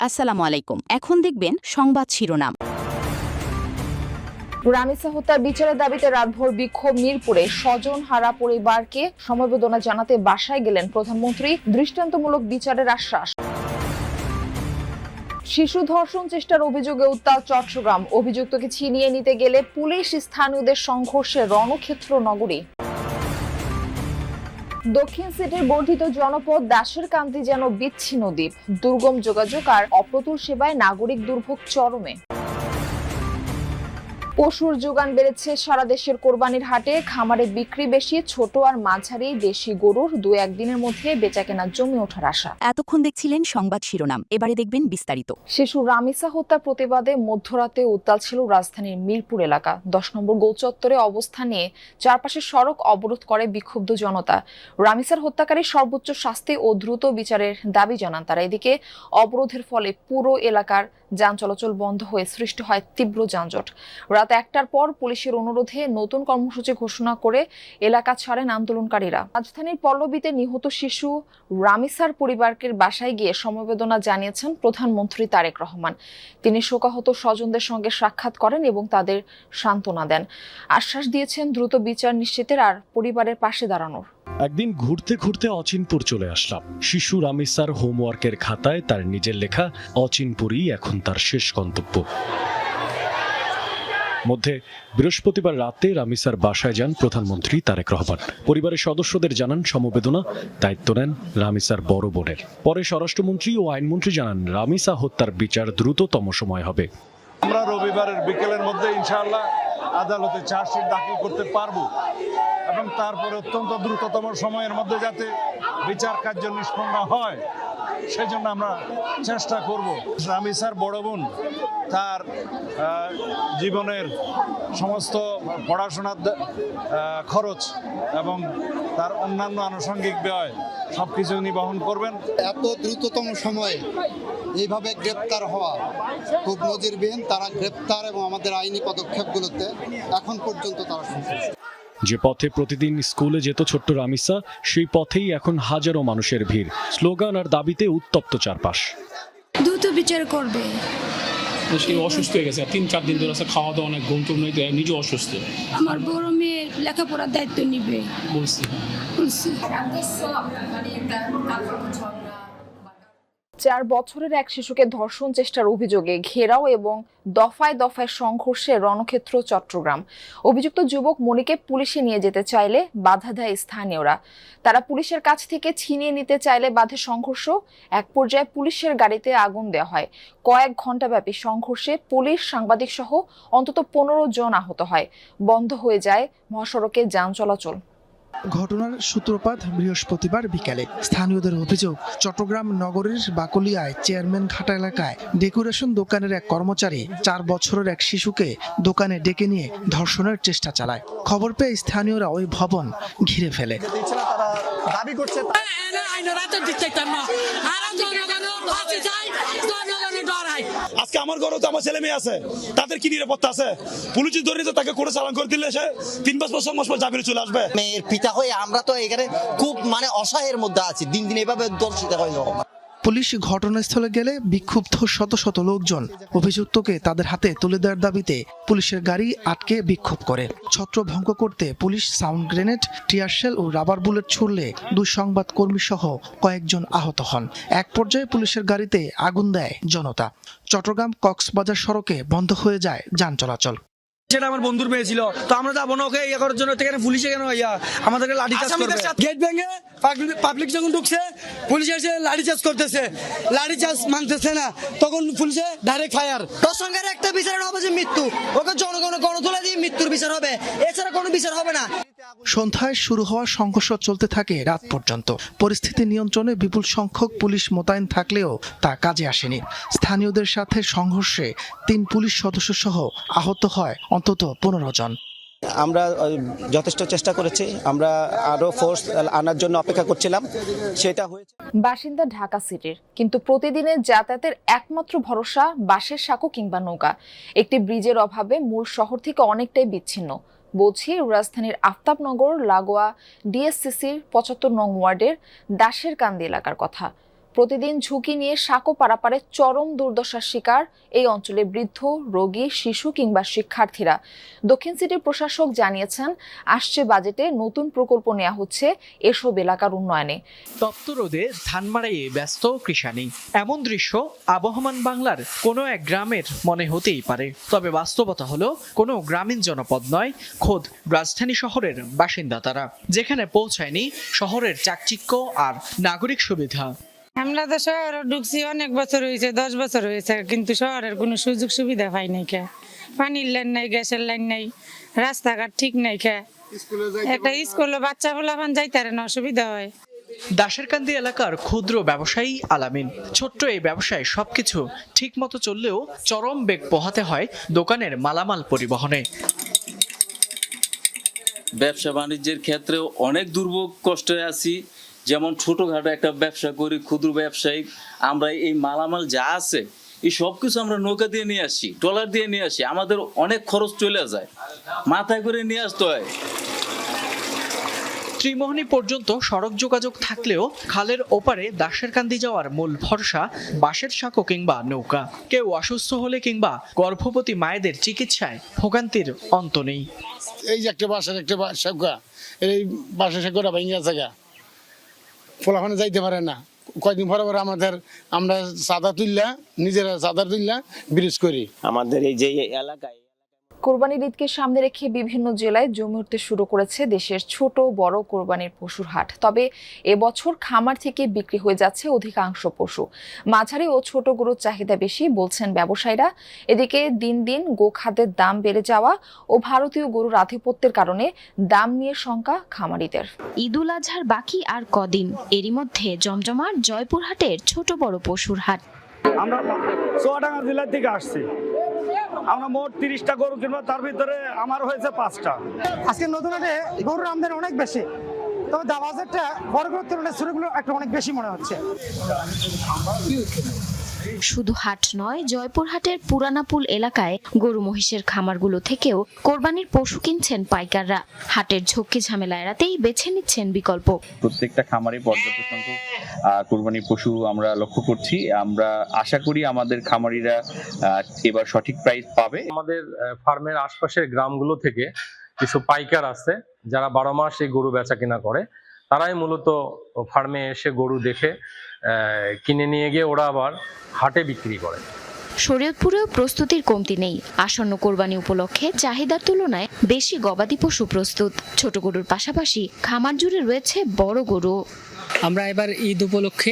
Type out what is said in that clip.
আসসালামু আলাইকুম। এখন দেখবেন সংবাদ শিরোনাম। রামিসা হত্যার বিচারের দাবিতে রাতভর বিক্ষোভ মিরপুরে। স্বজন হারা পরিবারকে সমবেদনা জানাতে বাসায় গেলেন প্রধানমন্ত্রী। দৃষ্টান্তমূলক বিচারের আশ্বাস। শিশু ধর্ষণ চেষ্টার অভিযোগে উত্তাল চট্টগ্রাম। অভিযুক্তকে ছিনিয়ে নিতে গেলে পুলিশ স্থানীয়দের সংঘর্ষে রণক্ষেত্র নগরী। দক্ষিণ সিটির বর্ধিত জনপদ দাসের কান্তি যেন বিচ্ছিন্ন দ্বীপ। দুর্গম যোগাযোগ আর অপ্রতুল সেবায় নাগরিক দুর্ভোগ চরমে। পশুর যোগান বেড়েছে সারা দেশের কোরবানির হাটে। খামারে বিক্রি বেশি। ছোট আর মাঝারি দেশি গরুর 2-1 দিনের মধ্যে বেচাকেনা জমে ওঠার আশা। এতক্ষণ দেখছিলেন সংবাদ শিরোনাম, এবারে দেখবেন বিস্তারিত। শিশু রামিসা হত্যার প্রতিবাদে মধ্যরাতে উত্তাল ছিল রাজধানীর মিরপুর এলাকা। 10 নম্বর গোলচত্বরে অবস্থান নিয়ে চারপাশের সড়ক অবরোধ করে বিক্ষুব্ধ জনতা। রামিসার হত্যাকারী সর্বোচ্চ শাস্তি ও দ্রুত বিচারের দাবি জানান তারা। এদিকে অবরোধের ফলে পুরো এলাকার যান চলাচল বন্ধ হয়ে সৃষ্টি হয় তীব্র যানজট। রাত 1টার পর পুলিশের অনুরোধে নতুন কর্মসূচি ঘোষণা করে এলাকা ছাড়েন আন্দোলনকারীরা। রাজধানীর পল্লবীতে নিহত শিশু রামিসার পরিবারকে বাসায় গিয়ে সমবেদনা জানিয়েছেন প্রধানমন্ত্রী তারেক রহমান। তিনি শোকাহত স্বজনদের সঙ্গে সাক্ষাৎ করেন এবং তাদের সান্ত্বনা দেন। আশ্বাস দিয়েছেন দ্রুত বিচার নিশ্চিতের আর পরিবারের পাশে দাঁড়ানোর। একদিন ঘুরতে ঘুরতে অচিনপুর চলে আসলাম। শিশু রামিসার হোমওয়ার্কের খাতায় তার নিজের লেখা অচিনপুরই এখন তার শেষ গন্তব্য। মধ্যে বৃহস্পতিবার রাতে রামিসার বাসায় যান প্রধানমন্ত্রী তারেক রহমান। পরিবারের সদস্যদের জানান সমবেদনা, দায়িত্ব নেন রামিসার বড় বোনের। পরে স্বরাষ্ট্রমন্ত্রী ও আইনমন্ত্রী জানান রামিসা হত্যার বিচার দ্রুততম সময় হবে। আমরা রবিবারের বিকেলের মধ্যে ইনশাআল্লাহ আদালতে চার্জশিট দাখিল করতে পারবো এবং তারপরে অত্যন্ত দ্রুততম সময়ের মধ্যে যাতে বিচার কার্য নিষ্পন্ন হয় সেজন্য আমরা চেষ্টা করব। রামিসার বড় বোন তার জীবনের সমস্ত পড়াশোনার খরচ এবং তার অন্যান্য আনুষঙ্গিক ব্যয় সবকিছু উনি বহন করবেন। এত দ্রুততম সময়ে এইভাবে গ্রেপ্তার হওয়া খুব নজিরবিহীন। তারা গ্রেপ্তার এবং আমাদের আইনি পদক্ষেপগুলোতে এখন পর্যন্ত তারা সন্তুষ্ট। যে পথে প্রতিদিন স্কুলে যেত ছোট্ট রামিসা, সেই পথেই এখন হাজারো মানুষের ভিড়। স্লোগান আর দাবিতে উত্তপ্ত চারপাশ। দ্রুত বিচার করবে। সে অসুস্থ হয়ে গেছে, 3-4 দিন ধরে খাওয়া দাওয়া অনেক ঘুম টুম নেই, নিজে অসুস্থ। আমার বড় মেয়ে লেখাপড়ার দায়িত্ব নিবে বলছি। 4 বছরের এক শিশুকে ধর্ষণ চেষ্টার অভিযোগে ঘেরাও এবং দফায় দফায় সংঘর্ষে রণক্ষেত্র চট্টগ্রাম। অভিযুক্ত যুবক মনিকে পুলিশে নিয়ে যেতে চাইলে বাধা দেয় স্থানীয়রা। তারা পুলিশের কাছ থেকে ছিনিয়ে নিতে চাইলে বাধে সংঘর্ষ। এক পর্যায়ে পুলিশের গাড়িতে আগুন দেওয়া হয়। কয়েক ঘণ্টাব্যাপী সংঘর্ষে পুলিশ, সাংবাদিক সহ অন্তত 15 জন আহত হয়। বন্ধ হয়ে যায় মহাসড়কে যান চলাচল। ঘটনার সূত্রপাত বৃহস্পতিবার বিকালে। স্থানীয়দের অভিযোগ, চট্টগ্রাম নগরীর বাকলিয়ায় চেয়ারম্যান ঘাটা এলাকায় ডেকোরেশন দোকানের এক কর্মচারী 4 বছরের এক শিশুকে দোকানে ডেকে নিয়ে ধর্ষণের চেষ্টা চালায়। খবর পেয়ে স্থানীয়রা ওই ভবন ঘিরে ফেলে। আজকে আমার ঘরে তো আমার ছেলে মেয়ে আছে, তাদের কি নিরাপত্তা আছে? পুলিশ ধরে তো তাকে কোর্টে চালান করে দিলে সে 3 বছর পর জামিনে চলে আসবে। মেয়ের পিতা হয়ে আমরা তো এখানে খুব অসহায়ের মধ্যে আছি। দিন দিন এভাবে দর্শিত হয়। পুলিশ ঘটনাস্থলে গেলে বিক্ষুব্ধ শত শত লোকজন অভিযুক্তকে তাদের হাতে তুলে দেওয়ার দাবিতে পুলিশের গাড়ি আটকে বিক্ষোভ করে। ছত্রভঙ্গ করতে পুলিশ সাউন্ড গ্রেনেড, টিয়ারশেল ও রাবার বুলেট ছুড়লে 2 সংবাদ কর্মী সহ কয়েকজন আহত হন। এক পর্যায়ে পুলিশের গাড়িতে আগুন দেয় জনতা। চট্টগ্রাম কক্সবাজার সড়কে বন্ধ হয়ে যায় যান চলাচল। সেটা আমার বন্ধুর মেয়ে ছিল, তো আমরা যাবো না ওকে ইয়ে করার জন্য। এখানে পুলিশে কেন আমাদেরকে লাঠিচার্জ করবে? গেট ভেঙে পাবলিক যখন ঢুকছে, পুলিশ এসে লাঠিচার্জ করতেছে, লাঠিচার্জ মানতেছে না, তখন পুলিশে ডাইরেক্ট ফায়ার। তোর সঙ্গে একটা বিচার হবে যে মৃত্যু, ওকে জনগণের গণতোলা দিয়ে মৃত্যুর বিচার হবে, এছাড়া কোনো বিচার হবে না। সন্ধ্যায় শুরু হওয়া সংঘর্ষ চলতে থাকে রাত পর্যন্ত। পরিস্থিতি নিয়ন্ত্রণে বিপুল সংখ্যক পুলিশ মোতায়েন থাকলেও তা কাজে আসেনি। স্থানীয়দের সাথে সংঘর্ষে 3 পুলিশ সদস্য সহ আহত হয় অন্তত 15 জন। আমরা যথেষ্ট চেষ্টা করেছি, আমরা আরো ফোর্স আনার জন্য অপেক্ষা করছিলাম, সেটা হয়েছে। বাসিন্দা ঢাকা সিটির, কিন্তু প্রতিদিনের যাতায়াতের একমাত্র ভরসা বাসের সাঁকো কিংবা নৌকা। একটি ব্রিজের অভাবে মূল শহর থেকে অনেকটাই বিচ্ছিন্ন। বলছি রাজধানীর আফতাবনগর লাগোয়া ডিএসসিসির 75 নং ওয়ার্ডের দাসের কান্দি এলাকার কথা। প্রতিদিন ঝুঁকি নিয়ে সাঁকো পারাপারে চরম দুর্দশার শিকার এই অঞ্চলে বৃদ্ধ, রোগী, শিশু কিংবা শিক্ষার্থীরা। দক্ষিণ সিটির প্রশাসক জানিয়েছেন, আসছে বাজেটে নতুন প্রকল্প নেওয়া হচ্ছে এসব এলাকার উন্নয়নে। তপ্ত রোদে ধান মাড়াইয়ে ব্যস্ত কৃষানি, এমন দৃশ্য আবহমান বাংলার কোনো এক গ্রামের মনে হতেই পারে। তবে বাস্তবতা হলো কোনো গ্রামীণ জনপদ নয়, খোদ রাজধানী শহরের বাসিন্দা তারা, যেখানে পৌঁছায়নি শহরের চাকচিক্য আর নাগরিক সুবিধা। আমরা তো শহরে ঢুকছি অনেক বছর হয়েছে, 10 বছর হয়েছে, কিন্তু শহরের কোনো সুযোগ সুবিধা পাই নাই কে। পানির লাইন নাই, গ্যাসের লাইন নাই, রাস্তাঘাট ঠিক নাই কে। একটা স্কুলে বাচ্চা পোলাপান যাইতে না, অসুবিধা হয়। দাসেরকান্দি এলাকার ক্ষুদ্র ব্যবসায়ী আলামিন, ছোট্ট এই ব্যবসায় সবকিছু ঠিক মতো চললেও চরম বেগ পোহাতে হয় দোকানের মালামাল পরিবহনে। ব্যবসা বাণিজ্যের ক্ষেত্রে অনেক দুর্ভোগ কষ্টে আছি। যেমন ছোটখাটো একটা ব্যবসা করি, ক্ষুদ্র ব্যবসায়ী, আমরা এই মালামাল যা আছে এই সব কিছু আমরা নৌকা দিয়ে নিয়ে আসি, ট্রলার দিয়ে নিয়ে আসি, আমাদের অনেক খরচ চলে যায়, মাথায় করে নিয়ে আসতে হয়। ত্রিমোহনী পর্যন্ত সড়ক যোগাযোগ থাকলেও খালের ওপারে দাসেরকান্দি যাওয়ার মূল ভরসা বাঁশের সাঁকো কিংবা নৌকা। কেউ অসুস্থ হলে কিংবা গর্ভবতী মায়েদের চিকিৎসায় ভোগান্তির অন্ত নেই। এই যে একটা সাঁকো, এই বাঁশের সাঁকোটা ভেঙে থাকা, ফলাফানে যাইতে পারে না। কয়েকদিন পরে আমরা চাঁদা তুললা, নিজেরা চাঁদা তুললা ব্রিজ করি। আমাদের এই যে এলাকায় কোরবানির ঈদকে সামনে রেখে বিভিন্ন জেলায় জমে উঠতে শুরু করেছে দেশের ছোট বড় কোরবানির পশুর হাট। তবে এবছর খামার থেকে বিক্রি হয়ে যাচ্ছে অধিকাংশ পশু। মাঝারি ও ছোট গরুর চাহিদা বেশি বলছেন ব্যবসায়ীরা। এদিকে দিন দিন গোখাদ্যের দাম বেড়ে যাওয়া ও ভারতীয় গরুর আধিপত্যের কারণে দাম নিয়ে শঙ্কা খামারিদের। ঈদুল আজহার বাকি আর কদিন, এরই মধ্যে জমজমাট জয়পুরহাটের ছোট বড় পশুর হাট। আমরা চুয়াডাঙ্গা জেলা থেকে আসছি, আমরা মোট 30টা গরু কিনবো, তার ভিতরে আমার হয়েছে 5টা। আজকে নতুন হাটে গরুর আমদানি অনেক বেশি, তবে বাজারটা বড় গরুর তুলনায় ছোটগুলো একটা অনেক বেশি মনে হচ্ছে। শুধু হাট নয়, জয়পুরহাটের পুরানাপুল এলাকায় গরু মহিষের খামারগুলো থেকেও কোরবানির পশু কিনছেন পাইকাররা। হাটের ঝক্কি ঝামেলা এড়াতেই বেছে নিচ্ছেন বিকল্প। প্রত্যেকটা খামারে পর্যাপ্ত সংখ্যক কোরবানির পশু আমরা লক্ষ্য করছি। আমরা আশা করি আমাদের খামারিরা এবার সঠিক প্রাইস পাবে। আমাদের ফার্মের আশপাশের গ্রামগুলো থেকে কিছু পাইকার আছে যারা 12 মাস এই গরু বেচা কিনা করে। তারাই মূলত ফার্মে এসে গরু দেখে কিনে নিয়ে গিয়ে ওরা আবার হাটে বিক্রি করে। শরীয়তপুরেও প্রস্তুতির কমতি নেই। আসন্ন কোরবানি উপলক্ষে চাহিদার তুলনায় বেশি গবাদি পশু প্রস্তুত। ছোট গরুর পাশাপাশি খামার জুড়ে রয়েছে বড় গরু। আমরা এবার ঈদ উপলক্ষে